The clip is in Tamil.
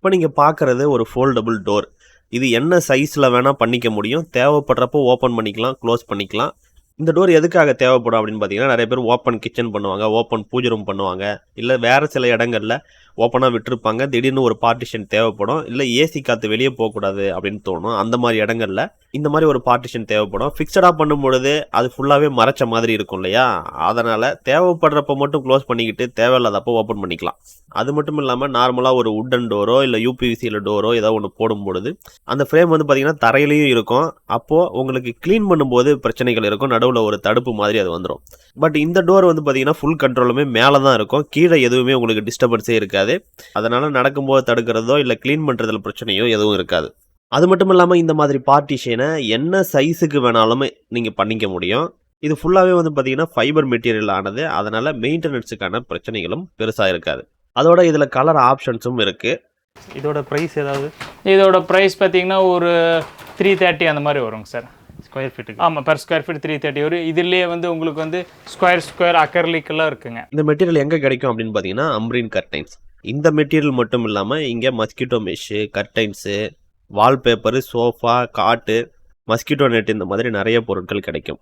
இப்போ நீங்கள் பார்க்குறது ஒரு ஃபோல்டபுள் டோர். இது என்ன சைஸில் வேணால் பண்ணிக்க முடியும். தேவைப்படுறப்போ ஓப்பன் பண்ணிக்கலாம், க்ளோஸ் பண்ணிக்கலாம். இந்த டோர் எதுக்காக தேவைப்படும் அப்படின்னு பார்த்தீங்கன்னா, நிறைய பேர் ஓப்பன் கிச்சன் பண்ணுவாங்க, ஓப்பன் பூஜை ரூம் பண்ணுவாங்க, இல்லை வேறு சில இடங்களில் ஓப்பனாக விட்டுருப்பாங்க. திடீர்னு ஒரு பார்ட்டிஷன் தேவைப்படும், இல்லை ஏசி காற்று வெளியே போகக்கூடாது அப்படின்னு தோணும். அந்த மாதிரி இடங்களில் இந்த மாதிரி ஒரு பார்ட்டிஷன் தேவைப்படும். ஃபிக்ஸடாக பண்ணும்பொழுது அது ஃபுல்லாகவே மறைச்ச மாதிரி இருக்கும் இல்லையா? அதனால் தேவைப்படுறப்ப மட்டும் க்ளோஸ் பண்ணிக்கிட்டு தேவையில்லாதப்போ ஓப்பன் பண்ணிக்கலாம். அது மட்டும் இல்லாமல் நார்மலாக ஒரு உட்டன் டோரோ இல்லை யூபிவிசியில் டோரோ ஏதோ ஒன்று போடும்பொழுது அந்த ஃப்ரேம் வந்து பார்த்திங்கன்னா தரையிலையும் இருக்கும். அப்போது உங்களுக்கு க்ளீன் பண்ணும்போது பிரச்சனைகள் இருக்கும். நடுவில் ஒரு தடுப்பு மாதிரி அது வந்துடும். பட் இந்த டோர் வந்து பார்த்திங்கன்னா ஃபுல் கண்ட்ரோலுமே மேலே தான் இருக்கும். கீழே எதுவுமே உங்களுக்கு டிஸ்டர்பன்ஸே இருக்காது. அதனால் நடக்கும்போது தடுக்கிறதோ இல்லை க்ளீன் பண்ணுறதுல பிரச்சனையோ எதுவும் இருக்காது. அது மட்டும் இல்லாமல் இந்த மாதிரி பார்ட்டிஷனை என்ன சைஸுக்கு வேணாலும் நீங்கள் பண்ணிக்க முடியும். இது ஃபுல்லாகவே வந்து பார்த்திங்கன்னா ஃபைபர் மெட்டீரியல் ஆனது. அதனால் மெயின்டெனன்ஸுக்கான பிரச்சனைகளும் பெருசாக இருக்காது. அதோட இதில் கலர் ஆப்ஷன்ஸும் இருக்குது. இதோட ப்ரைஸ் ஏதாவது? இதோட ப்ரைஸ் பார்த்தீங்கன்னா ஒரு 330 அந்த மாதிரி வருங்க சார். ஸ்கொயர் ஃபீட்டுக்கு? ஆமாம், பெர் ஸ்கொயர் ஃபீட் 330 வரும். இதுலேயே வந்து உங்களுக்கு வந்து ஸ்கொயர் அக்கர்லிக்கெல்லாம் இருக்குங்க. இந்த மெட்டீரியல் எங்கே கிடைக்கும் அப்படின்னு பார்த்தீங்கன்னா அம்ரீன் கர்டைன்ஸ். இந்த மெட்டீரியல் மட்டும் இல்லாமல் இங்கே mosquito mesh, curtains, wallpaper, sofa, காட்டு, மஸ்கிட்டோ நெட் இந்த மாதிரி நிறைய பொருட்கள் கிடைக்கும்.